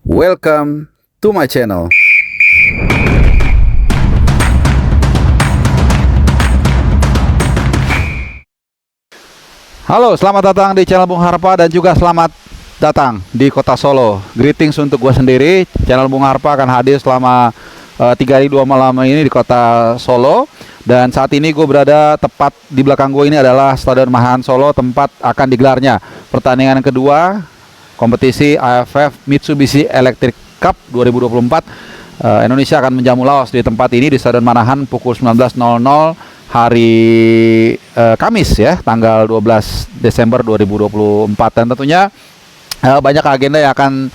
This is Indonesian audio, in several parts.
Welcome to my channel. Halo, selamat datang di channel Bung Harpa dan juga selamat datang di Kota Solo. Greetings untuk gue sendiri. Channel Bung Harpa akan hadir selama 3 hari 2 malam ini di Kota Solo. Dan saat ini gue berada tepat di belakang gue ini adalah Stadion Manahan Solo, tempat akan digelarnya pertandingan kedua kompetisi AFF Mitsubishi Electric Cup 2024. Indonesia akan menjamu Laos di tempat ini di Stadion Manahan pukul 19.00 hari Kamis ya, tanggal 12 Desember 2024. Dan tentunya banyak agenda yang akan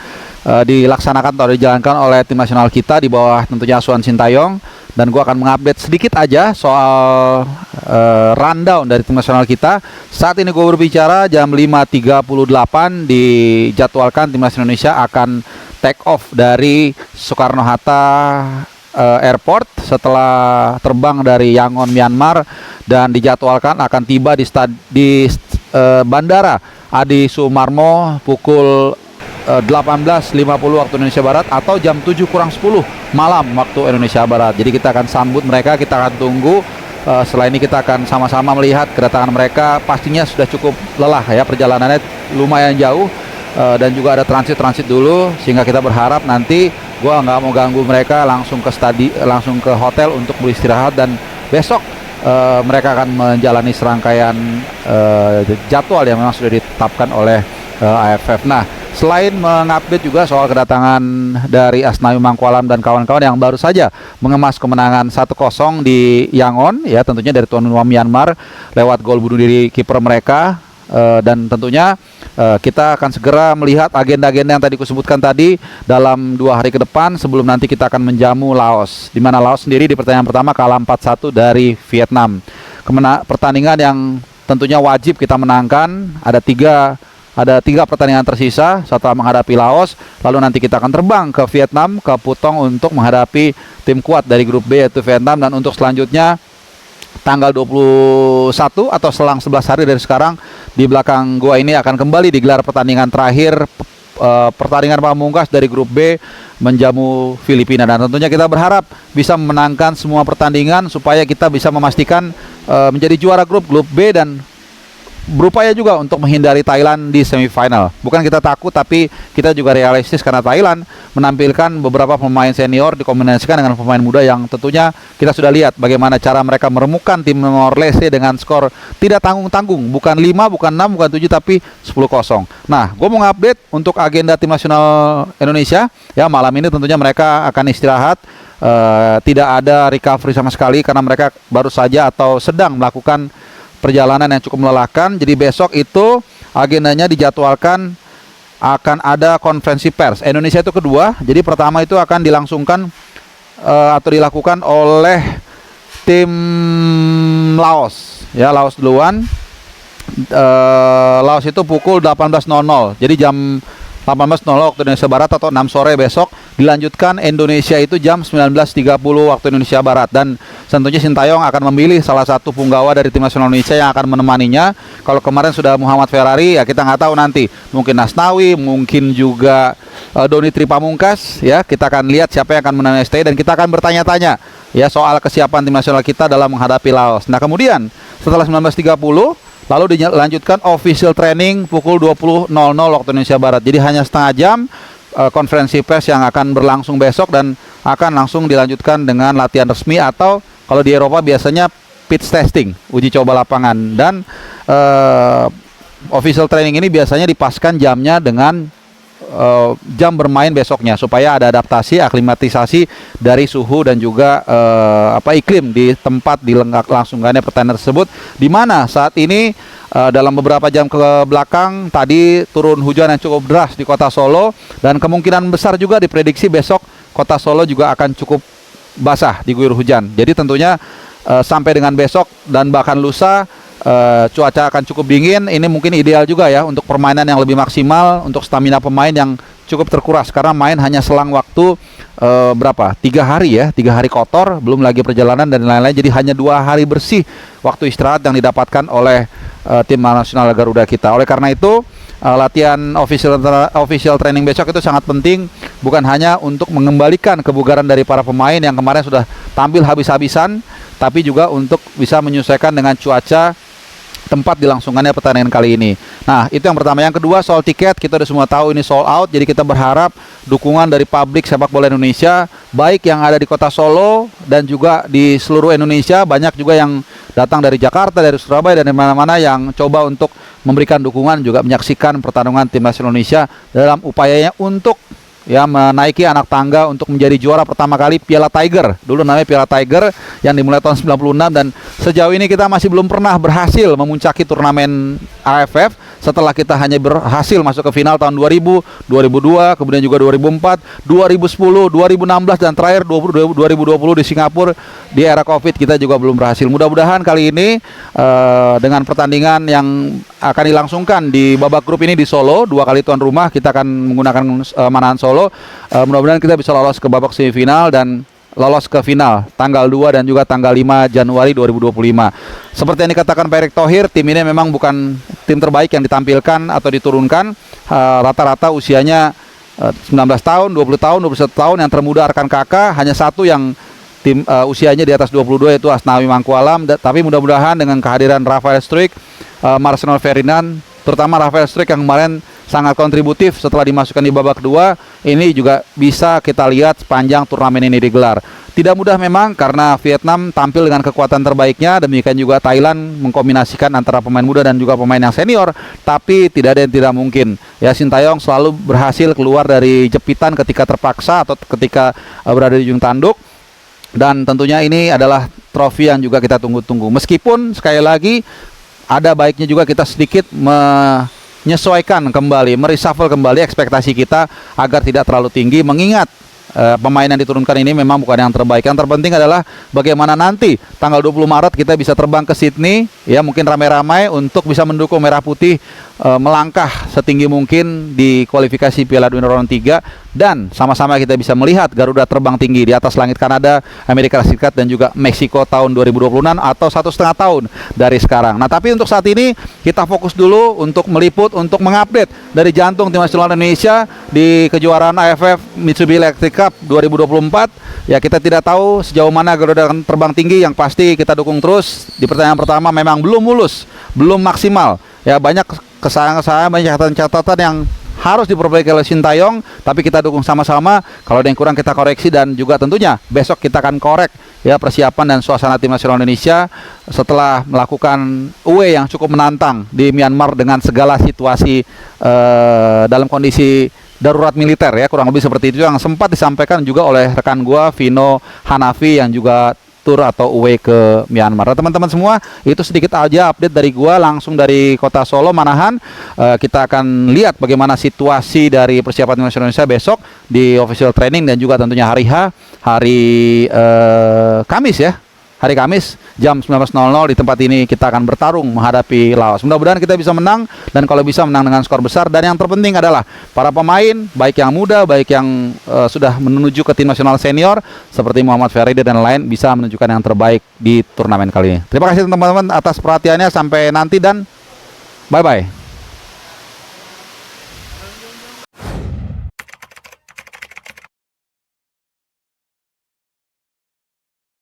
dilaksanakan atau dijalankan oleh tim nasional kita di bawah tentunya asuhan Sintayong. Dan gue akan mengupdate sedikit aja soal rundown dari tim nasional kita. Saat ini gue berbicara jam 5.38 dijadwalkan tim nasional Indonesia akan take off dari Soekarno-Hatta Airport setelah terbang dari Yangon, Myanmar, dan dijadwalkan akan tiba di Bandara Adi Sumarmo pukul 18.50 waktu Indonesia Barat atau jam 7 kurang 10 malam waktu Indonesia Barat. Jadi kita akan sambut mereka, kita akan tunggu. Setelah ini kita akan sama-sama melihat kedatangan mereka. Pastinya sudah cukup lelah ya, perjalanannya lumayan jauh dan juga ada transit dulu, sehingga kita berharap nanti gua nggak mau ganggu mereka, langsung ke hotel untuk beristirahat, dan besok mereka akan menjalani serangkaian jadwal yang memang sudah ditetapkan oleh AFF. Nah, selain mengupdate juga soal kedatangan dari Asnawi Mangkualam dan kawan-kawan yang baru saja mengemas kemenangan 1-0 di Yangon ya, tentunya dari tuan rumah Myanmar lewat gol bunuh diri kiper mereka, dan tentunya kita akan segera melihat agenda-agenda yang tadi kusebutkan tadi dalam 2 hari ke depan sebelum nanti kita akan menjamu Laos, di mana Laos sendiri di pertandingan pertama kalah 4-1 dari Vietnam. Pertandingan yang tentunya wajib kita menangkan. Ada tiga pertandingan tersisa setelah menghadapi Laos. Lalu nanti kita akan terbang ke Vietnam, ke Putong untuk menghadapi tim kuat dari grup B yaitu Vietnam. Dan untuk selanjutnya tanggal 21 atau selang 11 hari dari sekarang, di belakang gua ini akan kembali digelar pertandingan terakhir, pertandingan pamungkas dari grup B menjamu Filipina. Dan tentunya kita berharap bisa memenangkan semua pertandingan supaya kita bisa memastikan menjadi juara grup B dan berupaya juga untuk menghindari Thailand di semifinal. Bukan kita takut, tapi kita juga realistis karena Thailand menampilkan beberapa pemain senior dikombinasikan dengan pemain muda yang tentunya kita sudah lihat bagaimana cara mereka meremukkan tim Timor Leste dengan skor tidak tanggung-tanggung, bukan 5, bukan 6, bukan 7, tapi 10-0. Nah, gue mau ngupdate untuk agenda tim nasional Indonesia ya. Malam ini tentunya mereka akan istirahat, tidak ada recovery sama sekali karena mereka baru saja atau sedang melakukan perjalanan yang cukup melelahkan. Jadi besok itu agendanya dijadwalkan akan ada konferensi pers. Indonesia itu kedua. Jadi pertama itu akan dilangsungkan atau dilakukan oleh tim Laos. Ya, Laos duluan. Laos itu pukul 18.00. Jadi jam 18.00 waktu Indonesia Barat atau 6 sore besok. Dilanjutkan Indonesia itu jam 19.30 waktu Indonesia Barat. Dan tentunya Sintayong akan memilih salah satu punggawa dari tim nasional Indonesia yang akan menemaninya. Kalau kemarin sudah Muhammad Ferrari ya, kita nggak tahu nanti. Mungkin Asnawi, mungkin juga Doni Tripamungkas ya. Kita akan lihat siapa yang akan menemani STI, dan kita akan bertanya-tanya ya soal kesiapan tim nasional kita dalam menghadapi Laos. Nah, kemudian setelah 19.30 lalu dilanjutkan official training pukul 20.00 waktu Indonesia Barat. Jadi hanya setengah jam konferensi pers yang akan berlangsung besok, dan akan langsung dilanjutkan dengan latihan resmi atau kalau di Eropa biasanya pitch testing, uji coba lapangan. Dan official training ini biasanya dipaskan jamnya dengan jam bermain besoknya supaya ada adaptasi, aklimatisasi dari suhu dan juga iklim di tempat dilangsungannya pertandingan tersebut, di mana saat ini dalam beberapa jam ke belakang tadi turun hujan yang cukup deras di Kota Solo, dan kemungkinan besar juga diprediksi besok Kota Solo juga akan cukup basah diguyur hujan. Jadi tentunya sampai dengan besok dan bahkan lusa cuaca akan cukup dingin. Ini mungkin ideal juga ya untuk permainan yang lebih maksimal, untuk stamina pemain yang cukup terkuras karena main hanya selang waktu berapa? 3 hari ya, 3 hari kotor, belum lagi perjalanan dan lain-lain. Jadi hanya 2 hari bersih waktu istirahat yang didapatkan oleh tim nasional Garuda kita. Oleh karena itu latihan official training besok itu sangat penting bukan hanya untuk mengembalikan kebugaran dari para pemain yang kemarin sudah tampil habis-habisan, tapi juga untuk bisa menyesuaikan dengan cuaca tempat dilangsungkannya pertandingan kali ini. Nah, itu yang pertama. Yang kedua, soal tiket, kita udah semua tahu ini sold out, jadi kita berharap dukungan dari publik sepak bola Indonesia, baik yang ada di kota Solo dan juga di seluruh Indonesia. Banyak juga yang datang dari Jakarta, dari Surabaya, dan dari mana-mana yang coba untuk memberikan dukungan, juga menyaksikan pertandingan timnas Indonesia dalam upayanya untuk menaiki anak tangga untuk menjadi juara pertama kali Piala Tiger. Dulu namanya Piala Tiger, yang dimulai tahun 96, dan sejauh ini kita masih belum pernah berhasil memuncaki turnamen AFF setelah kita hanya berhasil masuk ke final tahun 2000, 2002, kemudian juga 2004, 2010, 2016, dan terakhir 2020 di Singapura di era Covid kita juga belum berhasil. Mudah-mudahan kali ini dengan pertandingan yang akan dilangsungkan di babak grup ini di Solo, 2 kali tuan rumah, kita akan menggunakan Manahan Solo. Mudah-mudahan kita bisa lolos ke babak semifinal dan lolos ke final tanggal 2 dan juga tanggal 5 Januari 2025. Seperti yang dikatakan Pak Erick Thohir, tim ini memang bukan tim terbaik yang ditampilkan atau diturunkan. Rata-rata usianya 19 tahun, 20 tahun, 21 tahun. Yang termuda rekan kakak, hanya satu yang tim usianya di atas 22, yaitu Asnawi Mangkualam. Tapi mudah-mudahan dengan kehadiran Rafael Struijk, Marcelo Ferdinand, terutama Rafael Struijk yang kemarin sangat kontributif setelah dimasukkan di babak kedua, ini juga bisa kita lihat sepanjang turnamen ini digelar. Tidak mudah memang karena Vietnam tampil dengan kekuatan terbaiknya, demikian juga Thailand mengkombinasikan antara pemain muda dan juga pemain yang senior, tapi tidak ada yang tidak mungkin. Ya, Sintayong selalu berhasil keluar dari jepitan ketika terpaksa atau ketika berada di ujung tanduk, dan tentunya ini adalah trofi yang juga kita tunggu-tunggu. Meskipun sekali lagi ada baiknya juga kita sedikit menyesuaikan kembali, mereshuffle kembali ekspektasi kita agar tidak terlalu tinggi, mengingat pemain yang diturunkan ini memang bukan yang terbaik. Yang terpenting adalah bagaimana nanti tanggal 20 Maret kita bisa terbang ke Sydney, ya mungkin ramai-ramai untuk bisa mendukung Merah Putih melangkah setinggi mungkin di kualifikasi Piala Dunia round 3, dan sama-sama kita bisa melihat Garuda terbang tinggi di atas langit Kanada, Amerika Serikat, dan juga Meksiko tahun 2026 atau 1,5 tahun dari sekarang. Nah, tapi untuk saat ini kita fokus dulu untuk meliput, untuk mengupdate dari jantung timnas Indonesia di kejuaraan AFF Mitsubishi Electric Cup 2024. Ya, kita tidak tahu sejauh mana Garuda akan terbang tinggi. Yang pasti kita dukung terus. Di pertandingan pertama memang belum mulus, belum maksimal. Ya, banyak kesalahan-kesalahan, banyak catatan-catatan yang harus diperbaiki oleh Sintayong, tapi kita dukung sama-sama. Kalau ada yang kurang kita koreksi, dan juga tentunya besok kita akan korek ya persiapan dan suasana tim nasional Indonesia setelah melakukan away yang cukup menantang di Myanmar dengan segala situasi dalam kondisi darurat militer, ya kurang lebih seperti itu yang sempat disampaikan juga oleh rekan gua Vino Hanafi yang juga tur atau away ke Myanmar. Nah, teman-teman semua, itu sedikit aja update dari gua langsung dari kota Solo, Manahan. Kita akan lihat bagaimana situasi dari persiapan timnas Indonesia besok di official training, dan juga tentunya hari Kamis, ya. Hari Kamis jam 19.00 di tempat ini kita akan bertarung menghadapi Laos. Mudah-mudahan kita bisa menang, dan kalau bisa menang dengan skor besar. Dan yang terpenting adalah para pemain, baik yang muda, baik yang sudah menuju ke tim nasional senior seperti Muhammad Faridi dan lain, bisa menunjukkan yang terbaik di turnamen kali ini. Terima kasih teman-teman atas perhatiannya. Sampai nanti dan bye-bye.